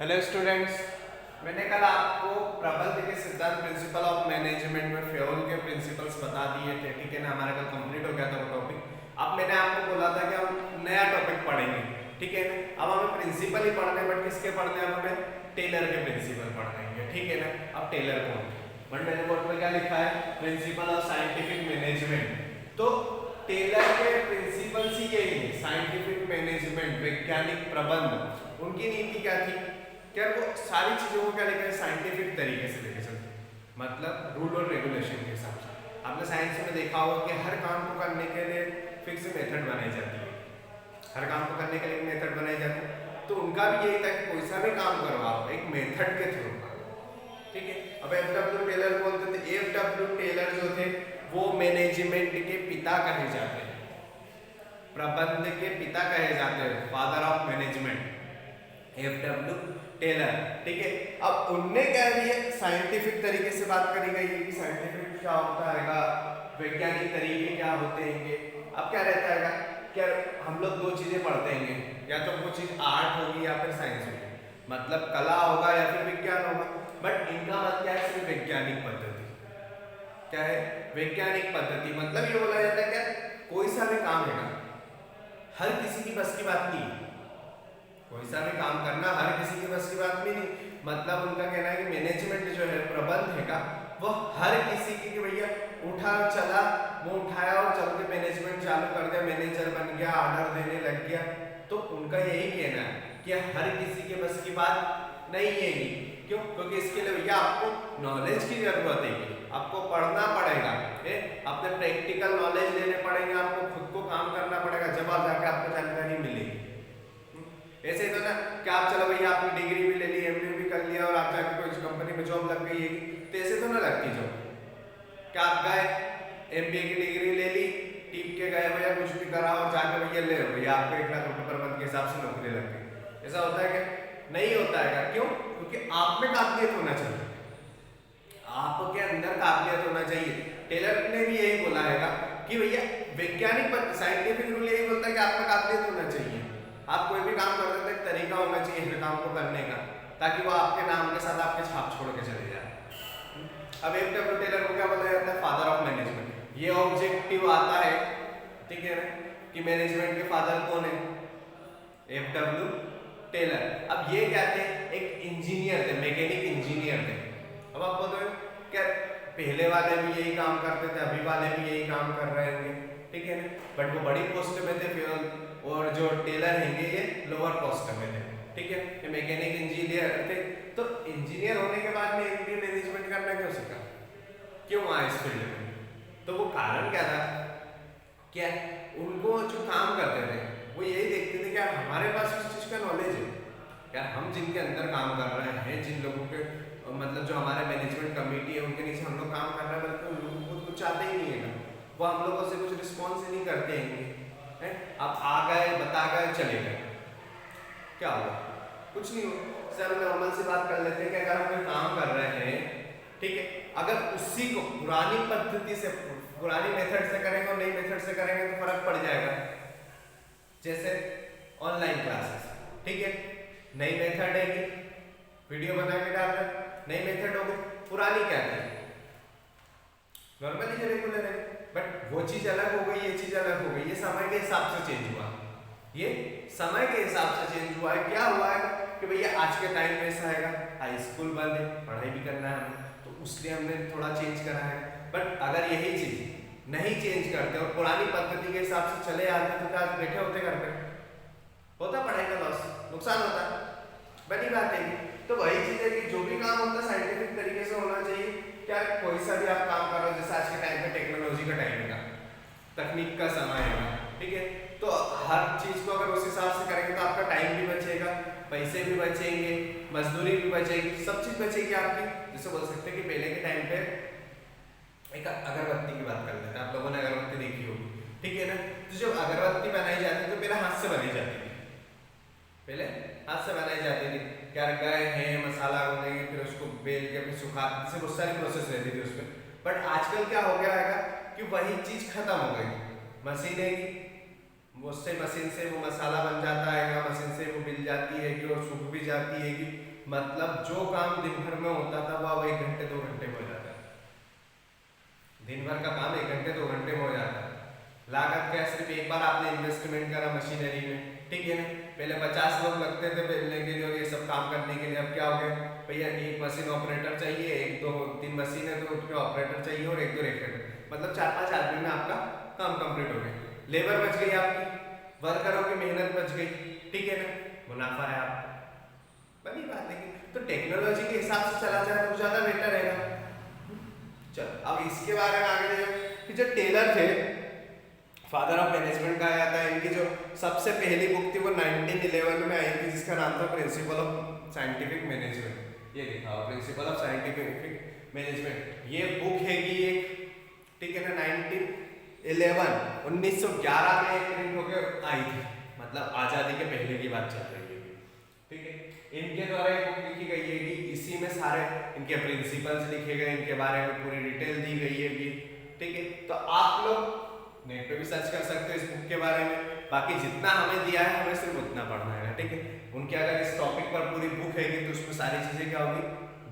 Hello students, मैंने कल आपको प्रबंध के सिद्धांत प्रिंसिपल ऑफ मैनेजमेंट में फ्योल के प्रिंसिपल्स बता दिए थे। ठीक है ना, हमारा कल कंप्लीट हो गया था वो टॉपिक। अब मैंने आपको बोला था कि हम नया टॉपिक पढ़ेंगे। ठीक है ना, अब हमें प्रिंसिपल ही पढ़ने, बट किसके पढ़ने हैं? हमें टेलर के प्रिंसिपल पढ़ेंगे। ठीक है ना, अब टेलर कौन? बट मैंने बोर्ड पर क्या लिखा है? Principle of scientific management. तो टेलर के प्रिंसिपल्स ही यही है, साइंटिफिक मैनेजमेंट, वैज्ञानिक प्रबंध। उनकी नीति क्या थी? क्या वो सारी चीजों को क्या लेकर साइंटिफिक तरीके से लेके चलते, मतलब रूल और रेगुलेशन के हिसाब से। आपने साइंस में देखा होगा कि हर काम को करने के लिए फिक्स मेथड बनाई जाती है, हर काम को करने के लिए मेथड बनाई जाती है। तो उनका भी यही था कि कोई सा भी काम करवाओ एक मेथड के थ्रू करो। ठीक है, अब एफ.डब्ल्यू. टेलर बोलते थे। एफ.डब्ल्यू. टेलर जो थे वो मैनेजमेंट के पिता कहे जाते हैं, प्रबंध के पिता कहे जाते हैं, father of management, F W. Taylor. ठीक है, अब उनने क्या दिया, साइंटिफिक तरीके से बात करी गई है कि साइंटिफिक क्या होता है, वैज्ञानिक तरीके क्या होते हैं। अब क्या रहता है क्या हम लोग दो चीजें पढ़ते हैं, या तो वो चीज आर्ट होगी या फिर साइंस होगी, मतलब कला होगा या फिर विज्ञान होगा। बट इनका मत क्या है? सिर्फ वैज्ञानिक पद्धति। क्या है? वैज्ञानिक पद्धति। मतलब ये बोला जाता है क्या कोई सा भी काम है ना, हर किसी की बस की बात नहीं है। कोई सा भी काम करना हर किसी की बस की बात भी नहीं। मतलब उनका कहना है कि मैनेजमेंट जो है, प्रबंध है का, वो हर किसी की, कि भैया उठा चला, वो उठाया और चल के मैनेजमेंट चालू कर दिया, मैनेजर बन गया, ऑर्डर देने लग गया। तो उनका यही कहना है कि हर किसी के बस की बात नहीं है ये। क्यों? क्योंकि इसके लिए भैया आपको नॉलेज की जरूरत है, आपको पढ़ना पड़ेगा, अपने प्रैक्टिकल नॉलेज लेने पड़ेंगे, आपको खुद को काम करना पड़ेगा, जब आप जाके आपको जानकारी मिलेगी। ऐसे ही तो ना कि आप चलो भैया आपने डिग्री भी ले ली, एमबीए भी कर लिया और आप जाके कोई कंपनी में जॉब लग गई है, तो ऐसे तो ना लगती जॉब। क्या आप गए एमबीए की डिग्री ले ली, टीप के गए भैया कुछ भी करा और जाके भैया ले भैया आपको 1,00,000 रुपये प्रबंध के हिसाब से नौकरी लग गई? ऐसा होता है क्या? नहीं होता है। क्यों? क्योंकि आप में काबिलियत होना चाहिए, आपके अंदर काबिलियत होना चाहिए। टेलर ने भी यही बोला है कि भैया वैज्ञानिक साइंटिफिक रूल यही बोलता है कि आपका काबिलियत होना चाहिए। आप कोई भी काम करते थे, एक तरीका होना चाहिए हर काम को करने का, ताकि वो आपके नाम के साथ आपके छाप छोड़ के चले जाए। अब एफ.डब्ल्यू. टेलर को क्या बोला जाता है? Father of management. ये ऑब्जेक्टिव आता है, ठीक है ना, कि मैनेजमेंट के फादर कौन है? एफ.डब्ल्यू. टेलर। अब ये क्या थे? एक इंजीनियर थे, मैकेनिक इंजीनियर थे। अब आप बोलते हो क्या पहले वाले भी यही काम करते थे, अभी वाले भी यही काम कर रहे होंगे, ठीक है ना, बट वो बड़ी पोस्ट में थे फिर, और जो टेलर हैं ये लोअर पोस्ट में थे। ठीक है, ये मैकेनिक इंजीनियर थे। तो इंजीनियर होने के बाद में एमबीए मैनेजमेंट करना क्यों सीखा, क्यों आए इस फील्ड में? तो वो कारण क्या था? क्या उनको जो काम करते थे वो यही देखते थे कि हमारे पास उस चीज का नॉलेज है, यार हम जिनके अंदर काम कर रहे हैं, जिन लोगों के मतलब जो हमारे मैनेजमेंट कमेटी है उनके नीचे हम लोग काम कर रहे हैं, बल्कि उन लोगों को कुछ चाहते ही नहीं है ना, वो हम लोगों से कुछ रिस्पॉन्स ही नहीं करते हैं। आप आ गए, बता गए, चले गए, क्या हुआ? कुछ नहीं हुआ। सर नॉर्मल से बात कर लेते हैं कि अगर हम कोई काम कर रहे हैं, ठीक है, अगर उसी को पुरानी पद्धति से, पुरानी मेथड से करेंगे और नई मेथड से करेंगे तो फर्क पड़ जाएगा। जैसे ऑनलाइन क्लासेस, ठीक है, नई मेथड है कि वीडियो बना के डाल रहे, नई मेथड हो गई, पुरानी क्या थी? नॉर्मली रेगुलर है, बट वो चीज अलग हो गई, ये चीज अलग हो गई। ये समय के हिसाब से चेंज हुआ, ये समय के हिसाब से चेंज हुआ है। क्या हुआ है कि भैया आज के टाइम में ऐसा आएगा, हाई स्कूल बंद है, पढ़ाई भी करना है हमें, तो उसलिए हमने थोड़ा चेंज करा है। बट अगर यही चीज नहीं चेंज करते और पुरानी पद्धति के हिसाब से चले आते तो क्या बैठे होते घर पे? होता पढ़ाई का लॉस, नुकसान होता, बड़ी बात है। तो वही चीज है कि जो भी काम होता है साइंटिफिक तरीके से होना चाहिए। क्या कोई सा भी आप काम कर रहे हो, जैसे आज के टाइम पे टेक्नोलॉजी का टाइम है, तकनीक का समय है, ठीक है, तो हर चीज को अगर उस हिसाब से करेंगे तो आपका टाइम भी बचेगा, पैसे भी बचेंगे, मजदूरी भी बचेगी, सब चीज बचेगी आपकी। जैसे बोल सकते हैं कि पहले के टाइम पे एक अगरबत्ती की बात कर लेते हैं, आप लोगों ने अगरबत्ती देखी होगी, ठीक है ना, तो जब अगरबत्ती बनाई जाती है तो पहले हाथ से बनाई जाती थी, पहले हाथ से बनाई जाती थी। क्या गए हैं, मसाला बनाएंगे, फिर उसको बेल के फिर सुखा, जैसे बहुत सारी प्रोसेस रहती थी उसमें। बट आजकल क्या हो गया है कि वही चीज खत्म हो गई, मशीनें की, उससे मशीन से वो मसाला बन जाता है, मशीन से वो मिल जाती है कि और सूख भी जाती है कि मतलब जो काम दिन भर में होता था वह 1 घंटे 2 घंटे में हो जाता है। दिन भर का काम 1 घंटे 2 घंटे में हो जाता है। लागत क्या, सिर्फ एक बार आपने इन्वेस्टमेंट करा मशीनरी में, ठीक है ना। पहले 50 लोग लगते थे बेलने के लिए और ये सब काम करने के लिए, अब क्या हो गया भैया, एक मशीन ऑपरेटर चाहिए, 1 2 3 मशीन है तो उसके ऑपरेटर चाहिए और 1 2 रेफर, मतलब 4 5 आदमी में आपका काम कंप्लीट हो गया। लेबर बच गई आपकी, वर्करों की मेहनत बच गई, ठीक है ना, मुनाफा है आपका। बड़ी बात है कि तो टेक्नोलॉजी के हिसाब से चला जाए तो ज़्यादा बेटर रहेगा। चलो अब इसके बारे में आगे देखो कि जो टेलर थे, फादर ऑफ मैनेजमेंट कहा जाता है, इनकी जो सबसे पहली बुक थी वो 1911 में आई थी, जिसका नाम था प्रिंसिपल ऑफ साइंटिफिक मैनेजमेंट। ये लिखा हुआ प्रिंसिपल ऑफ साइंटिफिक मैनेजमेंट, ये बुक है कि एक, ठीक है ना, 1911 में एक प्रिंट होकर आई थी, मतलब आज़ादी के पहले की बात चल रही है, ठीक है। इनके द्वारा एक बुक लिखी गई है कि इसी में सारे इनके प्रिंसिपल्स लिखे गए, इनके बारे में पूरी डिटेल दी गई है कि, ठीक है। तो आप लोग नेट पे भी सर्च कर सकते हो इस बुक के बारे में, बाकी जितना हमें दिया है हमें सिर्फ उतना पढ़ना है, ठीक है। उनके अगर इस टॉपिक पर पूरी बुक है तो उसमें सारी चीज़ें क्या होगी,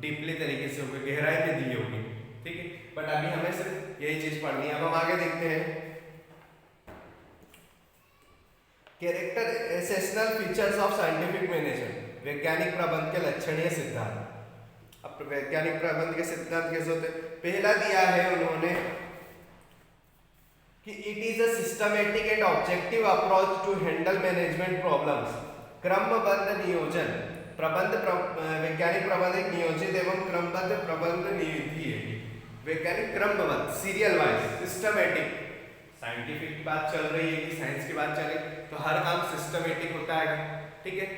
डीपली तरीके से होगी, गहराई में दी होगी, ठीक है। बट अभी हमें सिर्फ यही चीज़ पढ़नी है। अब हम आगे देखते हैं character essential features of scientific management, वैज्ञानिक प्रबंध के लक्षणीय सिद्धांत। अब वैज्ञानिक प्रबंध के सिद्धांत कैसे होते हैं, पहला दिया है उन्होंने कि it is a systematic and objective approach to handle management problems. क्रमबद्ध नियोजन प्रबंध, वैज्ञानिक प्रबंध एक नियोजित एवं क्रमबद्ध प्रबंध नीति है। वैज्ञानिक क्रमबद्ध, सीरियल वाइज, सिस्टमैटिक, साइंटिफिक की बात चल रही है कि साइंस की बात चले तो हर काम सिस्टमैटिक होता है, ठीक है,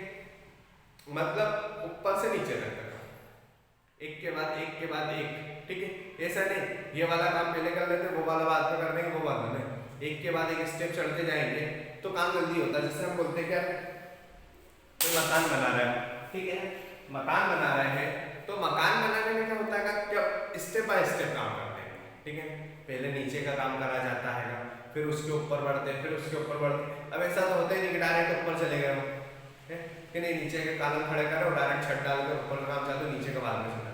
मतलब ऊपर से नीचे तक एक के बाद एक के बाद एक, ठीक है। ऐसा नहीं ये वाला काम पहले कर लेते, वो वाला बाद में कर देंगे, वो वाला नहीं, एक के बाद एक स्टेप चढ़ते जाएंगे तो काम जल्दी होता है। जैसे हम बोलते हैं क्या, तो मकान बना रहे हैं, ठीक है, मकान बना रहे हैं तो मकान बनाने में क्या होता है क्या, स्टेप बाय स्टेप काम करते हैं, ठीक है। पहले नीचे का काम करा जाता है, फिर उसके ऊपर बढ़ते हैं, फिर उसके ऊपर बढ़ते। अब ऐसा तो होता ही नहीं कि डायरेक्ट ऊपर चले गए हो, कि नहीं नीचे के कॉलम खड़े करो, डायरेक्ट छत डाल कर ऊपर का काम चालू, नीचे का बाद में चला,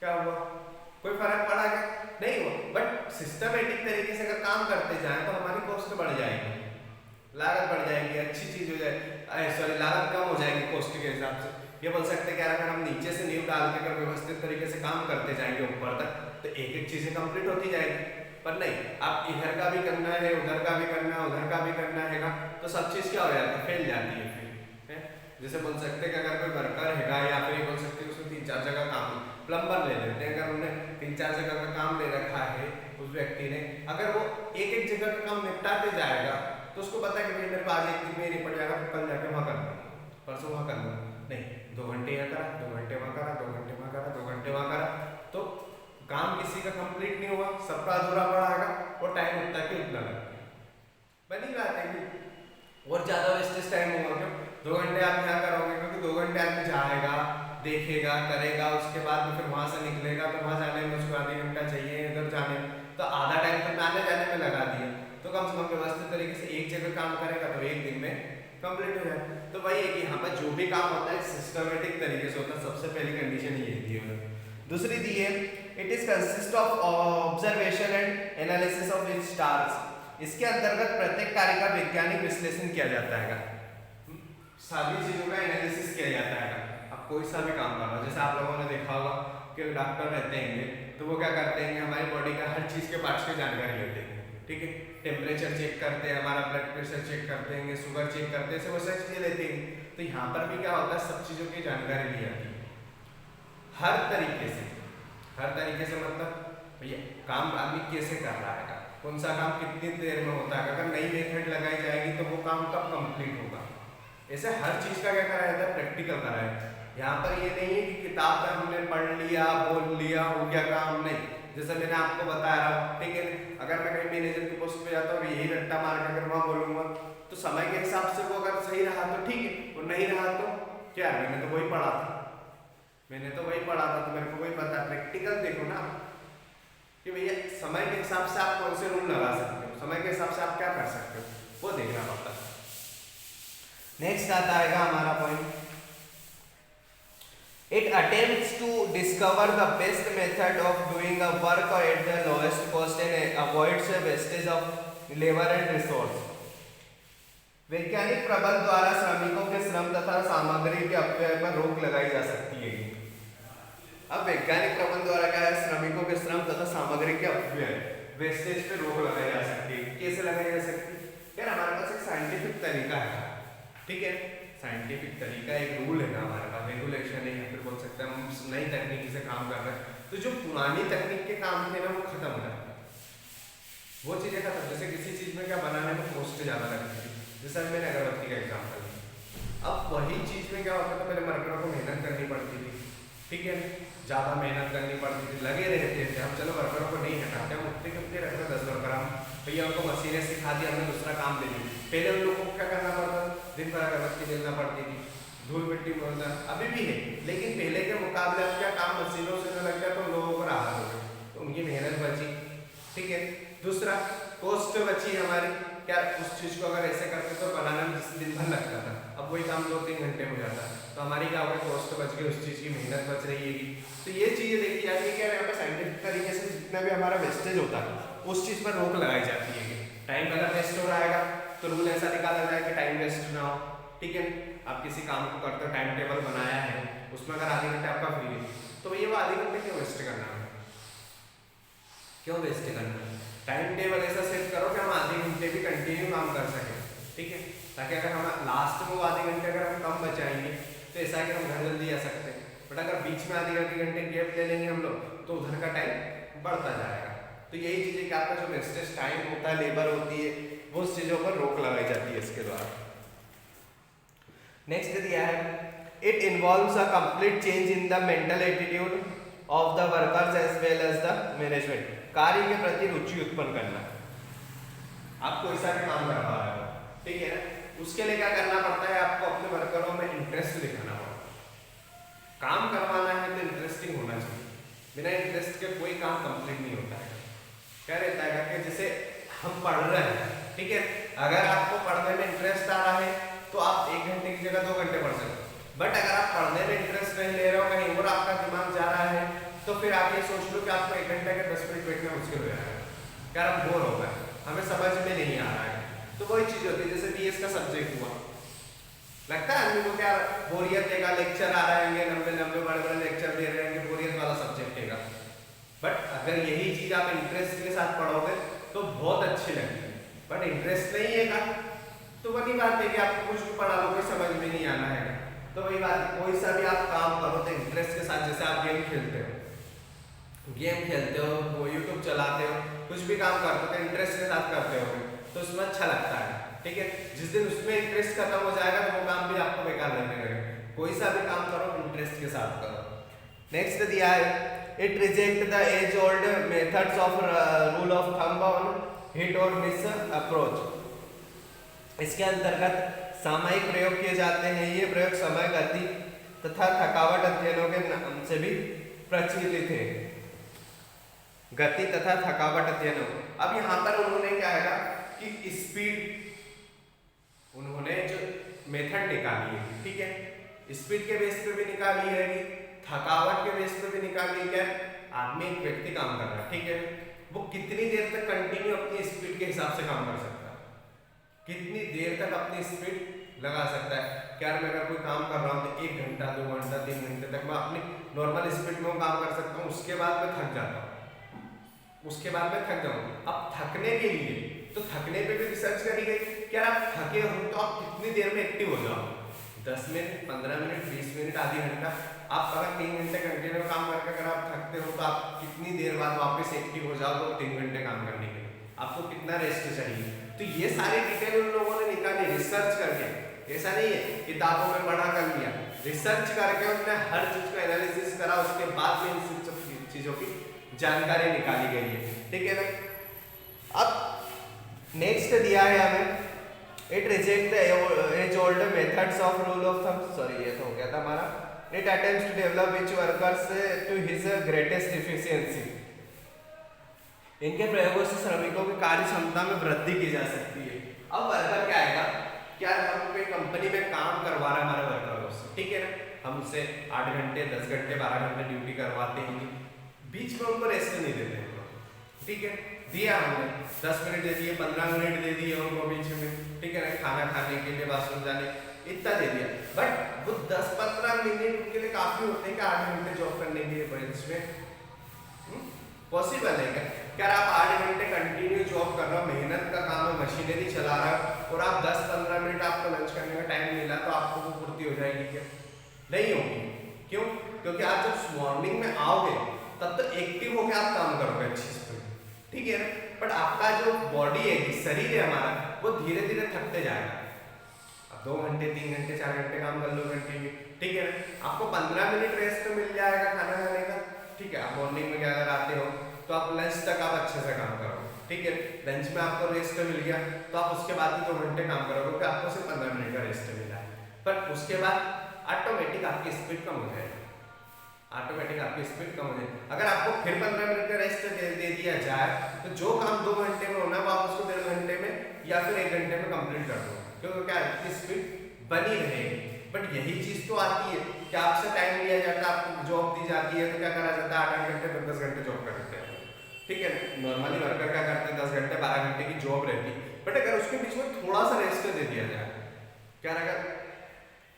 क्या हुआ, कोई फर्क पड़ा क्या, नहीं हुआ। बट सिस्टमेटिक तरीके से अगर काम करते जाएं तो हमारी कॉस्ट बढ़ जाएगी, लागत बढ़ जाएगी, अच्छी चीज हो जाएगी, सॉरी लागत कम हो जाएगी कॉस्ट के हिसाब से। ये बोल सकते हैं कि अगर हम नीचे से नींव डाल के अगर व्यवस्थित तरीके से काम करते जाएंगे ऊपर तक तो एक एक चीजें कंप्लीट होती जाएगी। पर नहीं, आप इधर का भी करना है, उधर का भी करना है, उधर का भी करना है ना, तो सब चीज क्या हो जाती है, फैल जाती है फिर, है। जैसे बोल सकते हैं कि अगर कोई वर्कर है या फिर बोल सकते हैं उसमें 3 4 जगह काम, प्लम्बर ले लेते हैं, अगर उन्हें 3 4 जगह का काम ले रखा है उस व्यक्ति ने, अगर वो एक एक जगह का काम निपटाते जाएगा तो उसको पता है कि मेरे को आज एक दिन में निपट जाएगा, तो कल जाके वहाँ करना, परसों वहाँ करना, नहीं 2 घंटे यहाँ करा, 2 घंटे वहाँ करा, 2 घंटे वहाँ करा, 2 घंटे वहाँ करा, तो काम किसी का कंप्लीट नहीं हुआ, सबका अधूरा पड़ा और टाइम उतना कि उतना लगता है। बनी बात है कि और ज़्यादा वेस्टेज टाइम होगा क्यों, 2 घंटे आप यहाँ करोगे क्योंकि 2 घंटे आदमी जाएगा, देखेगा, करेगा, उसके बाद में फिर वहाँ से निकलेगा तो वहाँ जाने में उसको आधा घंटा चाहिए, इधर जाने में तो आधा टाइम तो आने जाने में लगा दिया, तो कम से कम व्यवस्थित तरीके से एक जगह काम करेगा तो एक दिन में कंप्लीट हो जाए। तो वही है कि यहाँ पर जो भी काम होता है सिस्टमेटिक तरीके से होता है, सबसे पहली कंडीशन ये दी है। दूसरी दी है it is consist of observation and analysis of it stars. इसके अंतर्गत प्रत्येक कार्य का वैज्ञानिक विश्लेषण किया जाता है, सारी चीजों का एनालिसिस किया जाता है। अब कोई सा भी काम कर रहा है, जैसे आप लोगों ने देखा होगा कि डॉक्टर रहते हैं तो वो क्या करते हैं, हमारी बॉडी का हर चीज के पार्ट्स की जानकारी लेते हैं, ठीक है, टेम्परेचर चेक करते हैं, हमारा ब्लड प्रेशर चेक करते हैं, शुगर चेक करते हैं, वो सब चीजें लेते हैं। तो यहाँ पर भी क्या होता है, सब चीजों की जानकारी ली जाती है हर तरीके से, हर तरीके से मतलब भैया काम आदमी कैसे कर रहा है, कौन सा काम कितनी देर में होता है, अगर नई मेथड लगाई जाएगी तो वो काम कब कंप्लीट होगा, ऐसे हर चीज का क्या कराया जाता है, प्रैक्टिकल कराया। यहाँ पर ये नहीं है कि किताब में हमने पढ़ लिया, बोल लिया, हो गया काम, नहीं। जैसे मैंने आपको बता रहा हूँ, ठीक है, अगर मैं कहीं मैनेजर की पोस्ट पे जाता हूँ यही रट्टा मार के अगर वहाँ बोलूँगा तो समय के हिसाब से वो अगर सही रहा तो ठीक है, और नहीं रहा तो क्या, मैंने तो वही पढ़ा था, मैंने तो वही पढ़ा था, तो मेरे को वही पता। प्रैक्टिकल देखो ना कि भैया समय के हिसाब से आप कौन से रूल लगा सकते हो, तो समय के हिसाब से आप क्या कर सकते हो वो देखना पड़ता है। नेक्स्ट आता आएगा हमारा point, it attempts to discover the best method of doing a work और at the lowest cost and avoids wastage of labour and resource. वैज्ञानिक प्रबंध द्वारा श्रमिकों के श्रम तथा सामग्री के अपव्यय पर रोक लगाई जा सकती है। अब वैज्ञानिक प्रबंध द्वारा क्या है, श्रमिकों के श्रम तथा सामग्री के अपव्यय वेस्टेज पे रोक लगाई जा सकती है। कैसे लगाई जा सकती है यार, हमारे पास एक साइंटिफिक तरीका है, ठीक है, साइंटिफिक तरीका एक रूल है ना हमारे पास, रेगुलेशन है या फिर बोल सकते हैं हम नई तकनीक से काम कर रहे हैं, तो जो पुरानी तकनीक के काम थे ना वो खत्म हो जाते हैं, वो चीजें खत्म। जैसे किसी चीज में क्या बनाने में कॉस्ट ज्यादा लगती थी, जैसे मैंने अगरबत्ती का एग्जाम्पल लिया, अब वही चीज में क्या होता था, मेरे वर्करों को मेहनत करनी पड़ती थी, ठीक है, ज्यादा मेहनत करनी पड़ती थी, लगे रहते थे। हम चलो वर्करों को नहीं हटाते, हम उतने के उतने रखते 10 वर्कर, हम भैया उनको मशीनें सिखा दी, हमने दूसरा काम दे दी। पहले उन लोगों को क्या करना पड़ता, दिन भर अगरबत्ती जलना पड़ती थी, धूल मिट्टी बोलना, अभी भी है, लेकिन पहले के मुकाबले अब क्या काम मशीनों से लग गया, तो लोगों को राहत हो गई, तो उनकी मेहनत बची, ठीक है। दूसरा कॉस्ट बची हमारी, क्या उस चीज को अगर ऐसे करते तो बनाने में दिन भर लगता था, अब वही काम 2-3 घंटे हो जाता है, तो हमारी क्या होगा, कॉस्ट बच गई, उस चीज की मेहनत बच रही है। तो ये चीजें देखी जाती है कि यहाँ पे साइंटिफिक तरीके से जितना भी हमारा वेस्टेज होता है उस चीज पर रोक लगाई जाती है। टाइम अगर वेस्ट हो रहा है तो रूल ऐसा निकाला जाए कि टाइम वेस्ट ना हो, ठीक है। आप किसी काम को करते हो, टाइम टेबल बनाया है, उसमें अगर आधे घंटे आपका फ्री है तो भैया वो आधे घंटे क्यों वेस्ट करना है, क्यों वेस्ट करना है। टाइम टेबल ऐसा सेट करो कि हम आधे घंटे भी कंटिन्यू काम कर सकें, ठीक है, ताकि अगर हम लास्ट में वो आधे घंटे अगर हम कम बचाएंगे तो ऐसा है कि हम घर जल्दी आ सकते हैं, बट अगर बीच में आधे घंटे गैप ले लेंगे हम लोग तो उधर का टाइम बढ़ता जाएगा। तो यही चीजें कि आपका जो वेस्टेज टाइम होता है, लेबर होती है, वो उस चीजों पर रोक लगाई जाती है इसके द्वारा। नेक्स्ट दिया है, it involves a complete change in the mental attitude of the workers as well as the management. कार्य के प्रति रुचि उत्पन्न करना, आप कोई सा भी काम करवा रहे हो, ठीक है ना, उसके लिए क्या करना पड़ता है, आपको अपने वर्करों में इंटरेस्ट दिखाना पड़ता है। काम करवाना है तो इंटरेस्टिंग होना चाहिए, बिना इंटरेस्ट के कोई काम कंप्लीट नहीं होता है। क्या रहता है कि जैसे हम पढ़ रहे हैं, ठीक है, अगर आपको पढ़ने में इंटरेस्ट आ रहा है तो आप 1 घंटे की जगह 2 घंटे पढ़ सकते हो, बट अगर आप पढ़ने में इंटरेस्ट नहीं ले रहे हो, कहीं और आपका दिमाग जा रहा है, तो फिर आप ये सोच लो कि आपको 1 घंटे के 10 मिनट बैठना मुश्किल हो जाएगा, क्या हम बोर हो गए, हमें समझ में नहीं आ रहा है। तो वही चीज होती है, जैसे बीएस का सब्जेक्ट हुआ, लगता है आदमी को क्या बोरियत देगा, लेक्चर आ रहे हैं, लंबे बड़े लेक्चर दे रहे हैं, बोरियत वाला सब्जेक्ट है, बट अगर यही चीज आप इंटरेस्ट के साथ पढ़ोगे तो बहुत अच्छी लगती है, बट इंटरेस्ट नहीं है तो वही बात है कि आपको कुछ भी पढ़ा लो कोई समझ में नहीं आना है। तो वही बात, कोई सा भी आप काम करो तो इंटरेस्ट के साथ, जैसे आप गेम खेलते हो, वो यूट्यूब चलाते हो, कुछ भी काम करते हो तो इंटरेस्ट के साथ करते हो तो उसमें अच्छा लगता है, ठीक है। जिस दिन उसमें इंटरेस्ट खत्म हो जाएगा तो वो काम भी आपको बेकार लगने लगेगा। कोई सा भी काम करो इंटरेस्ट के साथ करो। नेक्स्ट दिया है, it reject the age old methods of rule of thumb on hit और मिस अप्रोच। इसके अंतर्गत सामयिक प्रयोग किए जाते हैं, ये प्रयोग समय, गति तथा थकावट अध्ययनों के नाम से भी प्रचलित है, गति तथा थकावट अध्ययनों। अब यहाँ पर उन्होंने क्या है कि स्पीड, उन्होंने जो मेथड निकाली है, ठीक है, स्पीड के बेस पे भी निकाली है, थकावट के बेस पे भी निकाली है। आदमी एक व्यक्ति काम कर रहा है, ठीक है, वो कितनी देर तक कंटिन्यू अपनी स्पीड के हिसाब से काम कर सकता है, कितनी देर तक अपनी स्पीड लगा सकता है। क्या मैं अगर कोई काम कर रहा हूँ तो 1 घंटा 2 घंटा 3 घंटे तक मैं अपनी नॉर्मल स्पीड में काम कर सकता हूँ, उसके बाद मैं थक जाता हूँ, उसके बाद मैं थक जाऊँ। अब थकने के लिए तो थकने पे भी रिसर्च करी गई कि आप थके हो तो आप कितनी देर में एक्टिव हो जाओ, 10 मिनट 15 मिनट 20 मिनट आधी घंटा। आप अगर 3 घंटे कंटिन्यू काम करके अगर आप थकते हो तो आप कितनी देर बाद वापस एक्टिव हो जाओ तो 3 घंटे काम करने के लिए आपको कितना रेस्ट चाहिए। तो ये सारी डिटेल उन लोगों ने निकाली रिसर्च करके, ऐसा नहीं है किताबों में पढ़ा कर लिया, रिसर्च करके उन्होंने हर चीज को एनालिसिस करा, उसके बाद में इन सब चीजों की जानकारी निकाली गई है, ठीक है ना। अब नेक्स्ट दिया है हमें, it reject the age old methods of rule of thumb, sorry ये तो हो गया था हमारा, it attempts to develop which workers to his greatest efficiency. इनके प्रयोगों से श्रमिकों की कार्य क्षमता में वृद्धि की जा सकती है। अब वर्कर क्या आएगा, क्या हम कोई कंपनी में काम करवा रहे हैं हमारे वर्करों से, ठीक है ना, हम उससे 8 घंटे 10 घंटे 12 घंटे ड्यूटी करवाते हैं, बीच में उनको रेस्ट नहीं देते हैं, ठीक है, दिया हमने 10 मिनट दे दिए, 15 मिनट दे दिए उनको बीच में, ठीक है ना, खाना खाने के लिए, बाथरूम जाने, इतना दे दिया, बट वो 10-15 मिनट उनके लिए काफी होते हैं कि 8 घंटे जॉब करने के लिए बेंच में पॉसिबल है क्या? क्या आप 8 घंटे कंटिन्यू जॉब कर रहे हो, मेहनत का काम है, मशीनरी चला रहा है और आप 10-15 मिनट आपको लंच करने का टाइम मिला तो आपको वो पूर्ति हो जाएगी क्या? नहीं होगी। क्यों? क्योंकि आप जब मॉर्निंग में आओगे तब तो एक्टिव होकर आप काम करोगे अच्छी से, ठीक है ना, बट आपका जो बॉडी है, शरीर है हमारा, वो धीरे धीरे थकते जाएगा। अब 2 घंटे 3 घंटे 4 घंटे काम कर लो कंटिन्यू, ठीक है ना, आपको 15 मिनट रेस्ट तो मिल जाएगा खाना खाने का, ठीक है। आप मॉर्निंग में अगर आते हो तो आप लंच तक आप अच्छे से काम करो, ठीक है, लंच में आपको रेस्ट मिल गया तो आप उसके बाद ही 2 घंटे काम करोगे क्योंकि आपको सिर्फ 15 मिनट का रेस्ट मिला है, पर उसके बाद ऑटोमेटिक आपकी स्पीड कम हो जाएगी, ऑटोमेटिक आपकी स्पीड कम हो जाएगी। अगर आपको फिर 15 मिनट का रेस्ट दे दिया जाए तो जो काम 2 घंटे में होना वो आप उसको 1.5 घंटे में या फिर 1 घंटे में कंप्लीट कर दो, क्योंकि क्या आपकी स्पीड बनी रहेगी। बट यही चीज तो आती है कि आपसे टाइम लिया जाता है, आपको जॉब दी जाती है तो क्या करा जाता है, 8-8 घंटे 10 घंटे जॉब करते हैं, ठीक है। नॉर्मली वर्कर क्या करते हैं, 10 घंटे 12 घंटे की जॉब रहती है, बट अगर उसके बीच में थोड़ा सा रेस्ट दे दिया जाए, क्या रहेगा,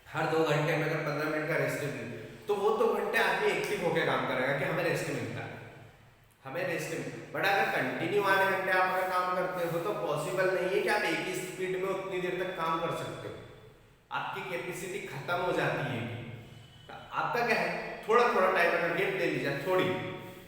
हर 2 घंटे में अगर 15 मिनट का रेस्ट दे दिया तो वो 2 घंटे आदमी एक्टिव होकर काम करेगा कि हमें रेस्ट मिलता है, हमें रेस्ट मिलता है। बट अगर कंटिन्यू 8 घंटे आप अगर काम करते हो तो पॉसिबल नहीं है कि आप एक ही स्पीड में उतनी देर तक काम कर सकते हो, आपकी कैपेसिटी खत्म हो जाती है। आपका क्या है, थोड़ा थोड़ा टाइम अगर गेप दे लीजिए, थोड़ी,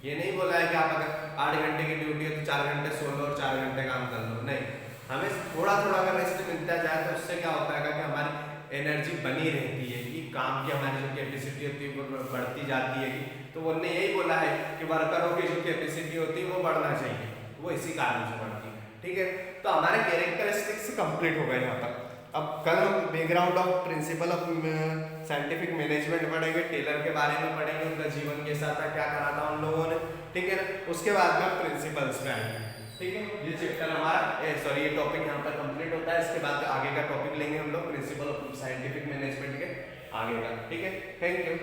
ये नहीं बोला है कि आप अगर 8 घंटे की ड्यूटी है तो 4 घंटे सो लो और 4 घंटे काम कर लो, नहीं, हमें थोड़ा थोड़ा अगर रेस्ट मिलता जाए तो उससे क्या होता है कि हमारी एनर्जी बनी रहती है, कि काम की हमारी जो कैपेसिटी होती है वो बढ़ती जाती है। तो उन्होंने यही बोला है कि वर्करों की जो कैपेसिटी होती है वो बढ़ना चाहिए, वो इसी कारण से बढ़ती है, ठीक है। तो हमारे कैरेक्टरिस्टिक्स कंप्लीट हो गए यहाँ तक। अब कल हम background of principle of scientific management पढ़ेंगे, टेलर के बारे में पढ़ेंगे, उनका जीवन कैसा था, क्या करा था उन लोगों ने, ठीक है ना। उसके बाद में प्रिंसिपल्स में आएंगे, ठीक है। ये चैप्टर हमारा सॉरी ये टॉपिक यहाँ पर कंप्लीट होता है। इसके बाद आगे का टॉपिक लेंगे हम लोग प्रिंसिपल ऑफ साइंटिफिक मैनेजमेंट के आगे का, ठीक है। Thank you.